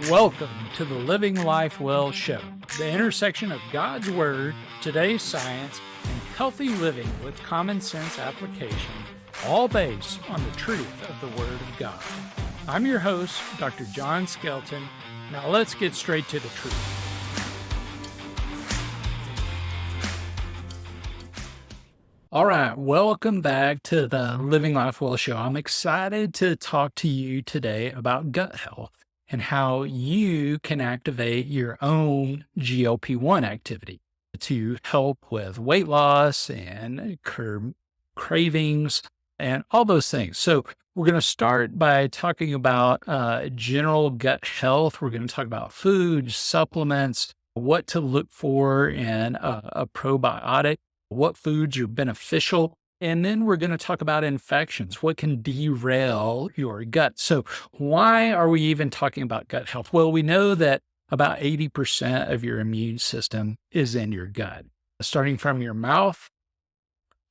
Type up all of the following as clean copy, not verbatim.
Welcome to the Living Life Well show, the intersection of God's Word, today's science, and healthy living with common sense application, all based on the truth of the Word of God. I'm your host, Dr. John Skelton. Now let's get straight to the truth. All right, welcome back to the Living Life Well show. I'm excited to talk to you today about gut health and how you can activate your own GLP-1 activity to help with weight loss and curb cravings and all those things. So we're going to start by talking about general gut health. We're going to talk about food, supplements, what to look for in a probiotic, what foods are beneficial. And then we're going to talk about infections, what can derail your gut. So why are we even talking about gut health? Well, we know that about 80% of your immune system is in your gut, starting from your mouth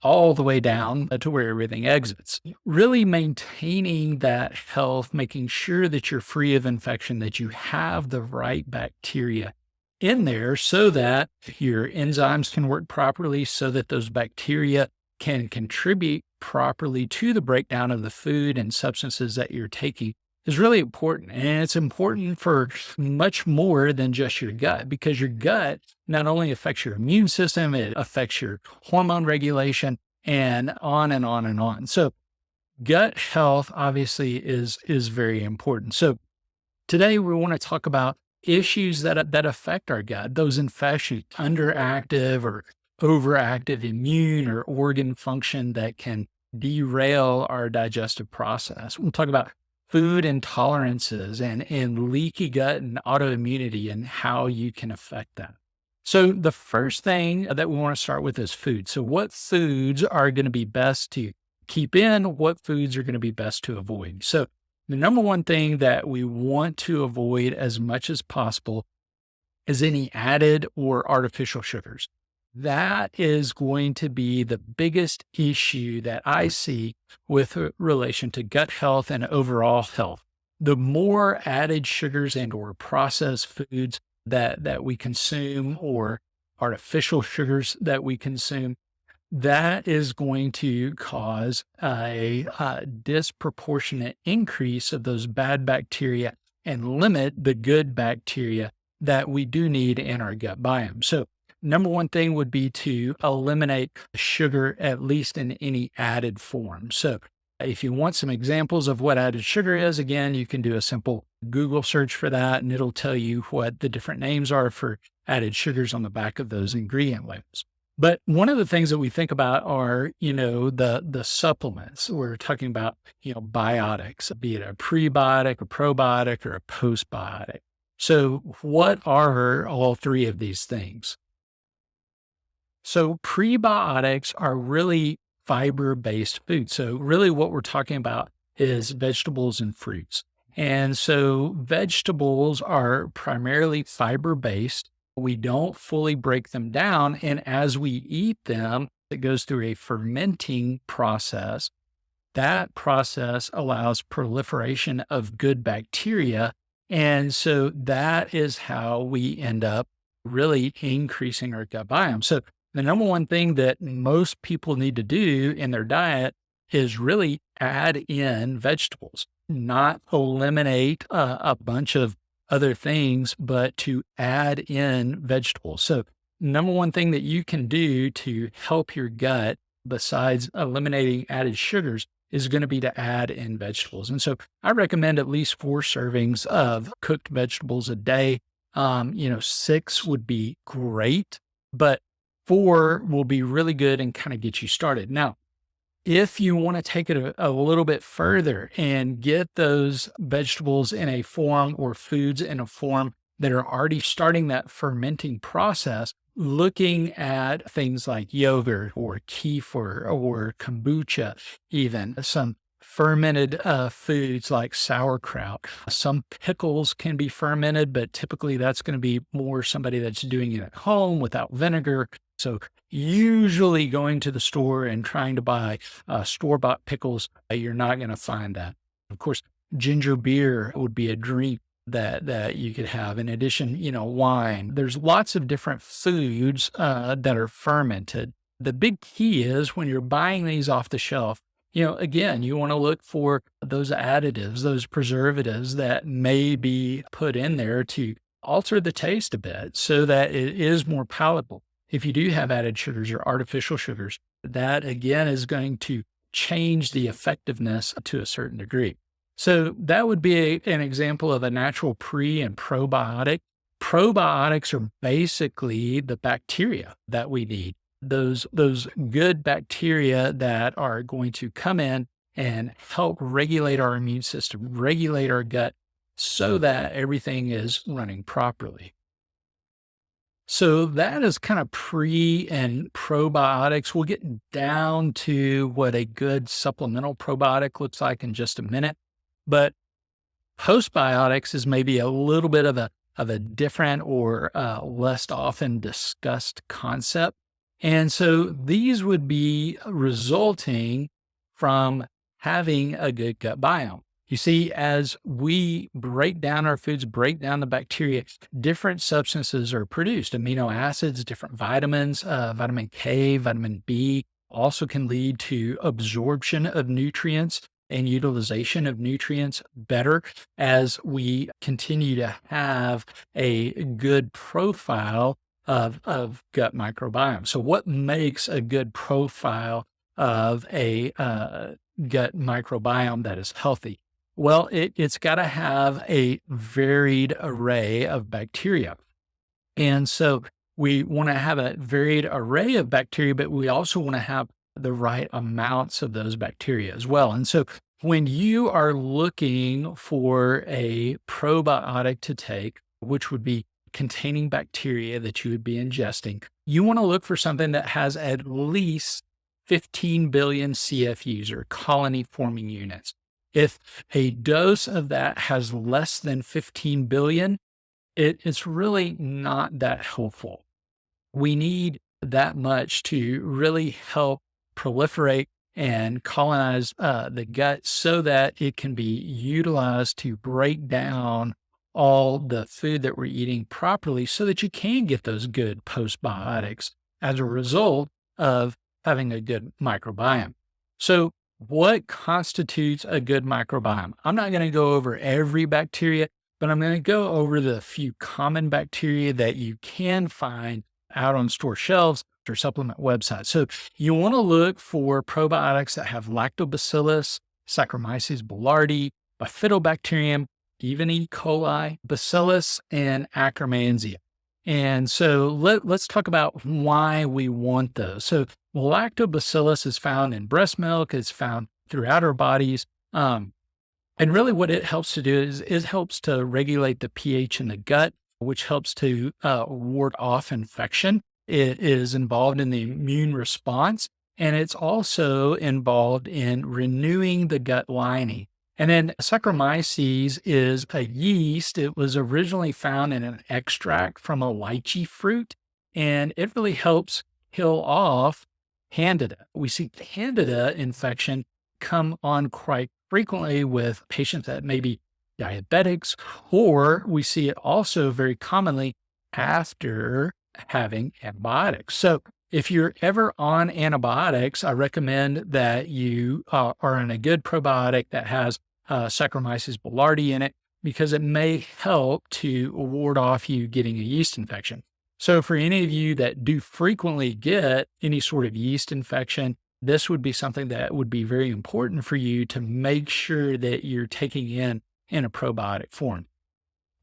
all the way down to where everything exits. Really maintaining that health, making sure that you're free of infection, that you have the right bacteria in there so that your enzymes can work properly, so that those bacteria can contribute properly to the breakdown of the food and substances that you're taking is really important. And it's important for much more than just your gut, because your gut not only affects your immune system, it affects your hormone regulation and on and on and on. So gut health obviously is very important. So today we want to talk about issues that affect our gut, those infections, underactive or overactive immune or organ function that can derail our digestive process. We'll talk about food intolerances and leaky gut and autoimmunity and how you can affect that. So the first thing that we want to start with is food. So what foods are going to be best to keep in? What foods are going to be best to avoid? So the number one thing that we want to avoid as much as possible is any added or artificial sugars. That is going to be the biggest issue that I see with relation to gut health and overall health. The more added sugars and or processed foods that we consume, or artificial sugars that we consume, that is going to cause a disproportionate increase of those bad bacteria and limit the good bacteria that we do need in our gut biome. So number one thing would be to eliminate sugar, at least in any added form. So if you want some examples of what added sugar is, again, you can do a simple Google search for that, and it'll tell you what the different names are for added sugars on the back of those ingredient labels. But one of the things that we think about are, the supplements. We're talking about, biotics, be it a prebiotic, a probiotic, or a postbiotic. So what are all three of these things? So prebiotics are really fiber-based foods. So really what we're talking about is vegetables and fruits. And so vegetables are primarily fiber-based. We don't fully break them down. And as we eat them, it goes through a fermenting process. That process allows proliferation of good bacteria. And so that is how we end up really increasing our gut biome. So the number one thing that most people need to do in their diet is really add in vegetables, not eliminate a bunch of other things, but to add in vegetables. So number one thing that you can do to help your gut, besides eliminating added sugars, is going to be to add in vegetables. And so I recommend at least 4 servings of cooked vegetables a day. 6 would be great, but 4 will be really good and kind of get you started. Now, if you want to take it a little bit further and get those vegetables in a form, or foods in a form, that are already starting that fermenting process, looking at things like yogurt or kefir or kombucha, even some fermented foods like sauerkraut. Some pickles can be fermented, but typically that's going to be more somebody that's doing it at home without vinegar. So usually going to the store and trying to buy store-bought pickles, you're not going to find that. Of course, ginger beer would be a drink that you could have. In addition, wine. There's lots of different foods that are fermented. The big key is when you're buying these off the shelf, again, you want to look for those additives, those preservatives that may be put in there to alter the taste a bit so that it is more palatable. If you do have added sugars or artificial sugars, that again is going to change the effectiveness to a certain degree. So that would be an example of a natural pre and probiotic. Probiotics are basically the bacteria that we need. Those good bacteria that are going to come in and help regulate our immune system, regulate our gut so that everything is running properly. So that is kind of pre and probiotics. We'll get down to what a good supplemental probiotic looks like in just a minute. But postbiotics is maybe a little bit of a different or less often discussed concept. And so these would be resulting from having a good gut biome. You see, as we break down our foods, break down the bacteria, different substances are produced, amino acids, different vitamins, vitamin K, vitamin B also can lead to absorption of nutrients and utilization of nutrients better as we continue to have a good profile of gut microbiome. So what makes a good profile of a gut microbiome that is healthy? Well, it's got to have a varied array of bacteria. And so we want to have a varied array of bacteria, but we also want to have the right amounts of those bacteria as well. And so when you are looking for a probiotic to take, which would be containing bacteria that you would be ingesting, you want to look for something that has at least 15 billion CFUs or colony forming units. If a dose of that has less than 15 billion, it's really not that helpful. We need that much to really help proliferate and colonize the gut so that it can be utilized to break down all the food that we're eating properly so that you can get those good postbiotics as a result of having a good microbiome. So what constitutes a good microbiome? I'm not going to go over every bacteria, but I'm going to go over the few common bacteria that you can find out on store shelves or supplement websites. So you want to look for probiotics that have lactobacillus, Saccharomyces boulardii, Bifidobacterium, even E. coli, Bacillus, and Akkermansia. And so let's talk about why we want those. So lactobacillus is found in breast milk, it's found throughout our bodies. And really what it helps to do is it helps to regulate the pH in the gut, which helps to ward off infection. It is involved in the immune response, and it's also involved in renewing the gut lining. And then Saccharomyces is a yeast. It was originally found in an extract from a lychee fruit, and it really helps kill off Candida. We see Candida infection come on quite frequently with patients that may be diabetics, or we see it also very commonly after having antibiotics. So if you're ever on antibiotics, I recommend that you are in a good probiotic that has Saccharomyces boulardii in it because it may help to ward off you getting a yeast infection. So for any of you that do frequently get any sort of yeast infection, this would be something that would be very important for you to make sure that you're taking in a probiotic form.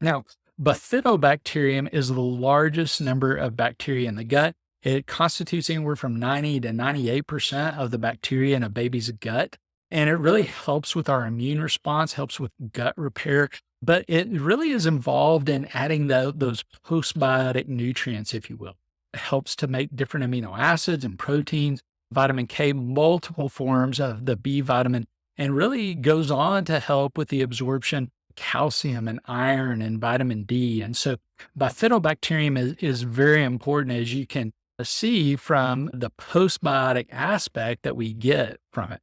Now, Bifidobacterium is the largest number of bacteria in the gut. It constitutes anywhere from 90 to 98% of the bacteria in a baby's gut. And it really helps with our immune response, helps with gut repair, but it really is involved in adding those postbiotic nutrients, if you will. It helps to make different amino acids and proteins, vitamin K, multiple forms of the B vitamin, and really goes on to help with the absorption of calcium and iron and vitamin D. And so Bifidobacterium is very important, as you can see from the postbiotic aspect that we get from it.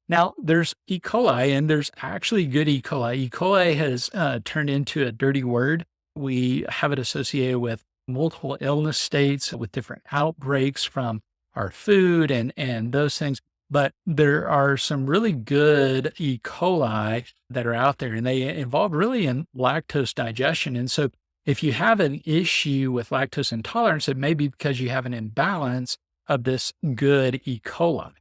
Now, there's E. coli, and there's actually good E. coli. E. coli has turned into a dirty word. We have it associated with multiple illness states, with different outbreaks from our food and those things. But there are some really good E. coli that are out there, and they involve really in lactose digestion. And so, if you have an issue with lactose intolerance, it may be because you have an imbalance of this good E. coli.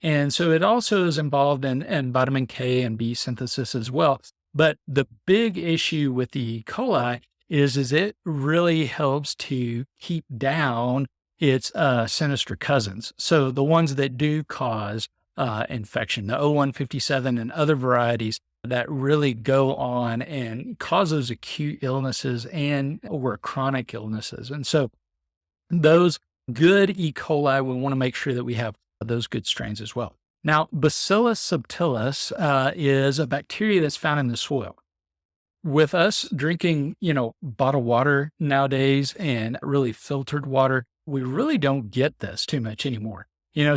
And so it also is involved in vitamin K and B synthesis as well. But the big issue with the E. coli is it really helps to keep down its sinister cousins. So the ones that do cause infection, the 0157 and other varieties that really go on and cause those acute illnesses and or chronic illnesses. And so those good E. coli, we want to make sure that we have those good strains as well. Now, Bacillus subtilis is a bacteria that's found in the soil. With us drinking, bottled water nowadays and really filtered water, we really don't get this too much anymore.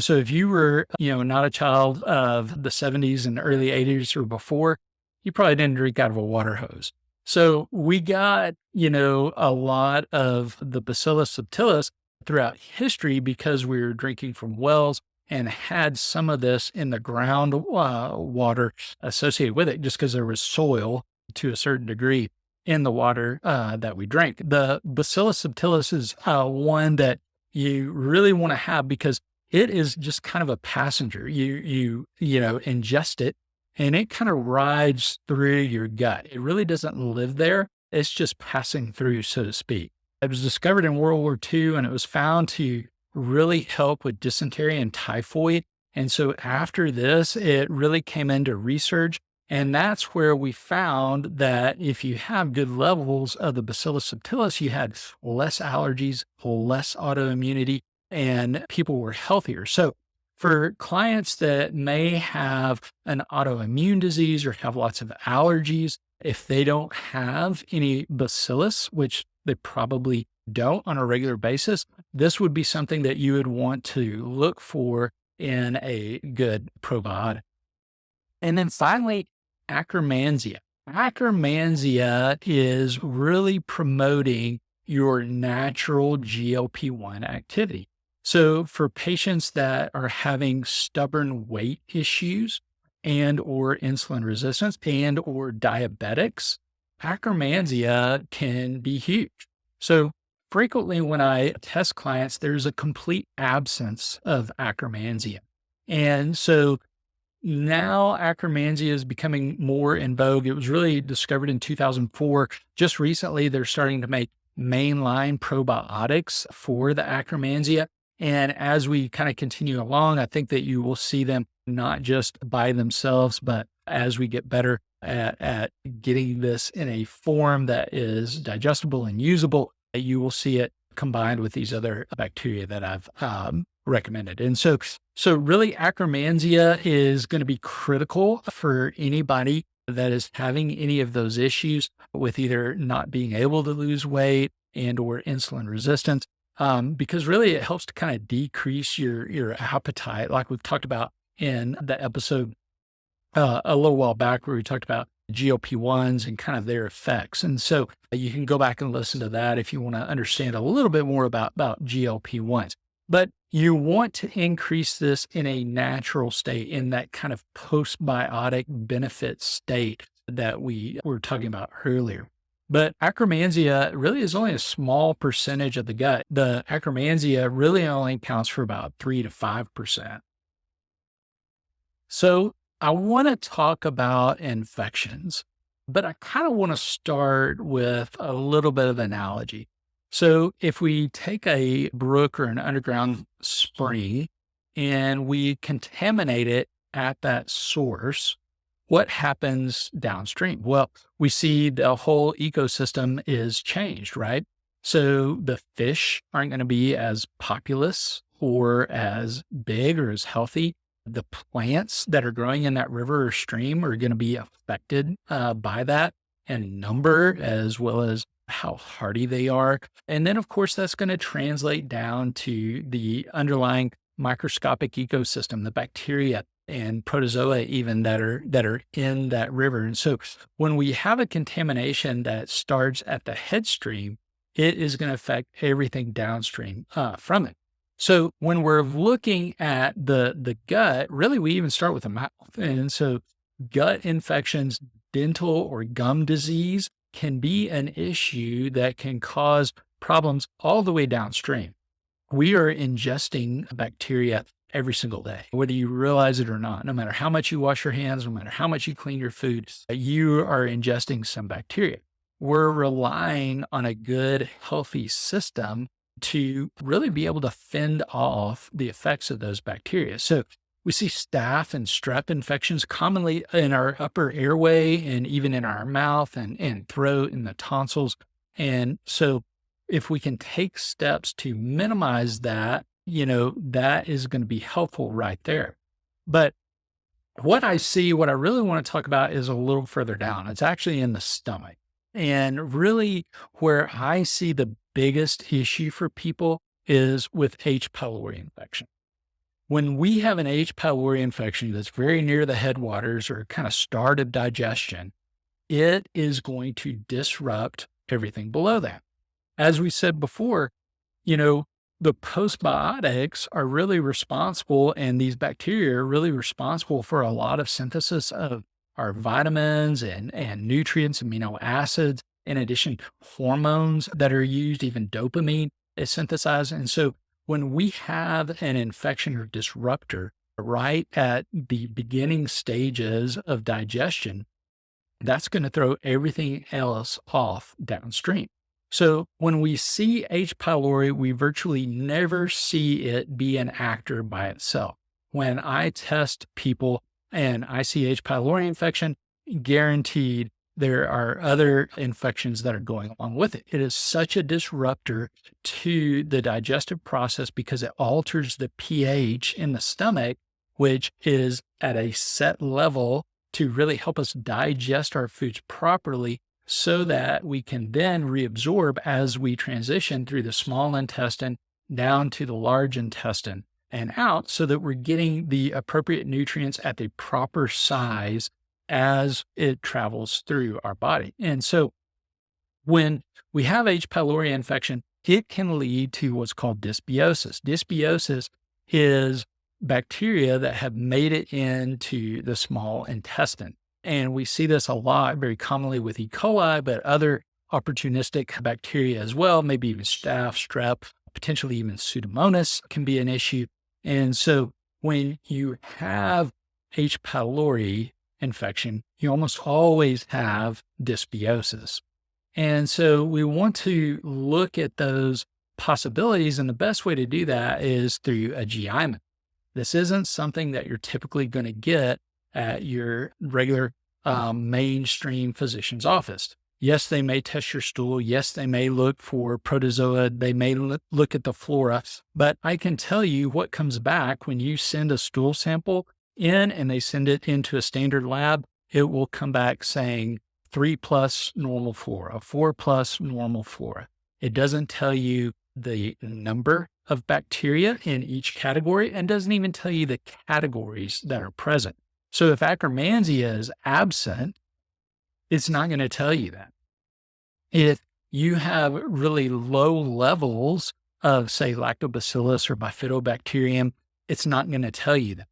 So if you were, not a child of the 70s and early 80s or before, you probably didn't drink out of a water hose. So we got, a lot of the Bacillus subtilis throughout history because we were drinking from wells and had some of this in the ground water associated with it just because there was soil to a certain degree in the water that we drank. The Bacillus subtilis is one that you really want to have because it is just kind of a passenger. You ingest it and it kind of rides through your gut. It really doesn't live there. It's just passing through, so to speak. It was discovered in World War II and it was found to really help with dysentery and typhoid. And so after this, it really came into research. And that's where we found that if you have good levels of the Bacillus subtilis, you had less allergies, less autoimmunity, and people were healthier. So for clients that may have an autoimmune disease or have lots of allergies, if they don't have any bacillus, which they probably don't on a regular basis, this would be something that you would want to look for in a good probiotic. And then finally, Akkermansia. Akkermansia is really promoting your natural GLP-1 activity. So for patients that are having stubborn weight issues and or insulin resistance and or diabetics, Akkermansia can be huge. So frequently when I test clients, there's a complete absence of Akkermansia. And so now Akkermansia is becoming more in vogue. It was really discovered in 2004. Just recently, they're starting to make mainline probiotics for the Akkermansia. And as we kind of continue along, I think that you will see them not just by themselves, but as we get better at getting this in a form that is digestible and usable, you will see it combined with these other bacteria that I've recommended. And so really Akkermansia is going to be critical for anybody that is having any of those issues with either not being able to lose weight and or insulin resistance. Because really it helps to kind of decrease your appetite, like we've talked about in the episode a little while back where we talked about GLP-1s and kind of their effects. And so you can go back and listen to that if you want to understand a little bit more about GLP-1s. But you want to increase this in a natural state, in that kind of postbiotic benefit state that we were talking about earlier. But Akkermansia really is only a small percentage of the gut. The Akkermansia really only accounts for about 3 to 5%. So I want to talk about infections, but I kind of want to start with a little bit of analogy. So if we take a brook or an underground spring and we contaminate it at that source, what happens downstream? Well, we see the whole ecosystem is changed, right? So the fish aren't going to be as populous or as big or as healthy. The plants that are growing in that river or stream are going to be affected by that in number as well as how hardy they are. And then, of course, that's going to translate down to the underlying microscopic ecosystem, the bacteria and protozoa even that are in that river. And so when we have a contamination that starts at the headstream, it is going to affect everything downstream from it. So when we're looking at the gut, really we even start with the mouth. And so gut infections, dental or gum disease can be an issue that can cause problems all the way downstream. We are ingesting bacteria every single day, whether you realize it or not. No matter how much you wash your hands, no matter how much you clean your food, you are ingesting some bacteria. We're relying on a good, healthy system to really be able to fend off the effects of those bacteria. So we see staph and strep infections commonly in our upper airway and even in our mouth and throat and the tonsils. And so if we can take steps to minimize that, that is going to be helpful right there. But what I really want to talk about is a little further down. It's actually in the stomach. And really, where I see the biggest issue for people is with H. pylori infection. When we have an H. pylori infection that's very near the headwaters or kind of start of digestion, it is going to disrupt everything below that. As we said before, the postbiotics are really responsible, and these bacteria are really responsible for a lot of synthesis of our vitamins and nutrients, amino acids, in addition, hormones that are used, even dopamine is synthesized. And so when we have an infection or disruptor right at the beginning stages of digestion, that's going to throw everything else off downstream. So when we see H. pylori, we virtually never see it be an actor by itself. When I test people and I see H. pylori infection, guaranteed there are other infections that are going along with it. It is such a disruptor to the digestive process because it alters the pH in the stomach, which is at a set level to really help us digest our foods properly so that we can then reabsorb as we transition through the small intestine down to the large intestine and out, so that we're getting the appropriate nutrients at the proper size as it travels through our body. And so when we have H. pylori infection, it can lead to what's called dysbiosis. Dysbiosis is bacteria that have made it into the small intestine. And we see this a lot, very commonly with E. coli, but other opportunistic bacteria as well, maybe even staph, strep, potentially even Pseudomonas can be an issue. And so when you have H. pylori infection, you almost always have dysbiosis. And so we want to look at those possibilities. And the best way to do that is through a GI map. This isn't something that you're typically going to get at your regular mainstream physician's office. Yes, they may test your stool. Yes, they may look for protozoa. They may look at the flora. But I can tell you what comes back when you send a stool sample in and they send it into a standard lab. It will come back saying 3+ normal flora, 4+ normal flora. It doesn't tell you the number of bacteria in each category and doesn't even tell you the categories that are present. So if Akkermansia is absent, it's not going to tell you that. If you have really low levels of, say, lactobacillus or bifidobacterium, it's not going to tell you that.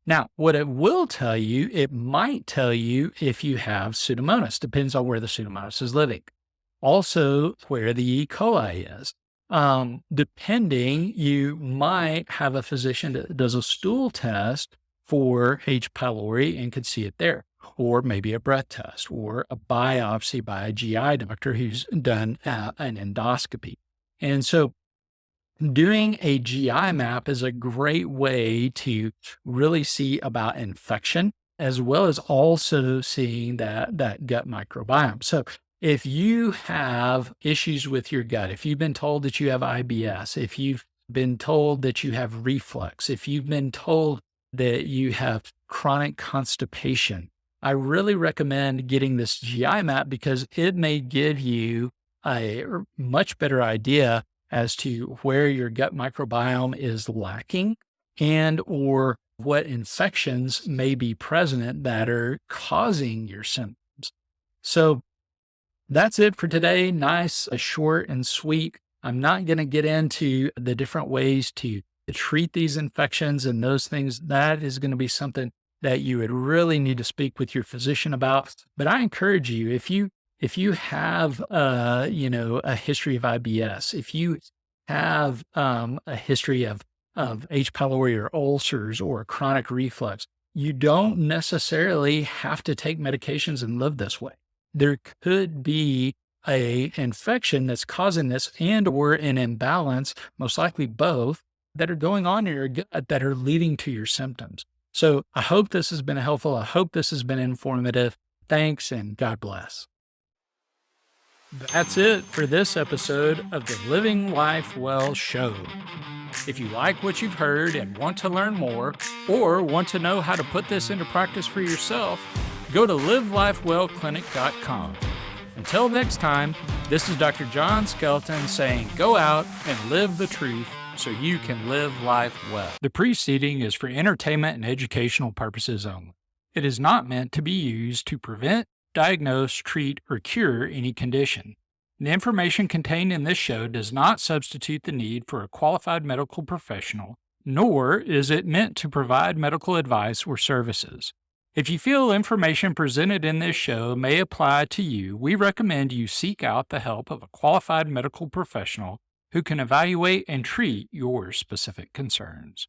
Now, what it will tell you, it might tell you if you have Pseudomonas, depends on where the Pseudomonas is living. Also, where the E. coli is. Depending, you might have a physician that does a stool test for H. pylori and could see it there, or maybe a breath test or a biopsy by a GI doctor who's done an endoscopy. And so doing a GI map is a great way to really see about infection, as well as also seeing that gut microbiome. So if you have issues with your gut, if you've been told that you have IBS, if you've been told that you have reflux, if you've been told that you have chronic constipation, I really recommend getting this GI map because it may give you a much better idea as to where your gut microbiome is lacking and or what infections may be present that are causing your symptoms. So that's it for today. Nice, short and sweet. I'm not going to get into the different ways to treat these infections and those things. That is going to be something that you would really need to speak with your physician about. But I encourage you, if you have a history of IBS, if you have a history of H. pylori or ulcers or chronic reflux, you don't necessarily have to take medications and live this way. There could be a infection that's causing this and or an imbalance, most likely both, that are going on in your gut that are leading to your symptoms. So I hope this has been helpful. I hope this has been informative. Thanks and God bless. That's it for this episode of the Living Life Well show. If you like what you've heard and want to learn more, or want to know how to put this into practice for yourself, go to livelifewellclinic.com. Until next time, this is Dr. John Skelton saying go out and live the truth so you can live life well. The preceding is for entertainment and educational purposes only. It is not meant to be used to prevent, diagnose, treat, or cure any condition. The information contained in this show does not substitute the need for a qualified medical professional, nor is it meant to provide medical advice or services. If you feel information presented in this show may apply to you, we recommend you seek out the help of a qualified medical professional who can evaluate and treat your specific concerns.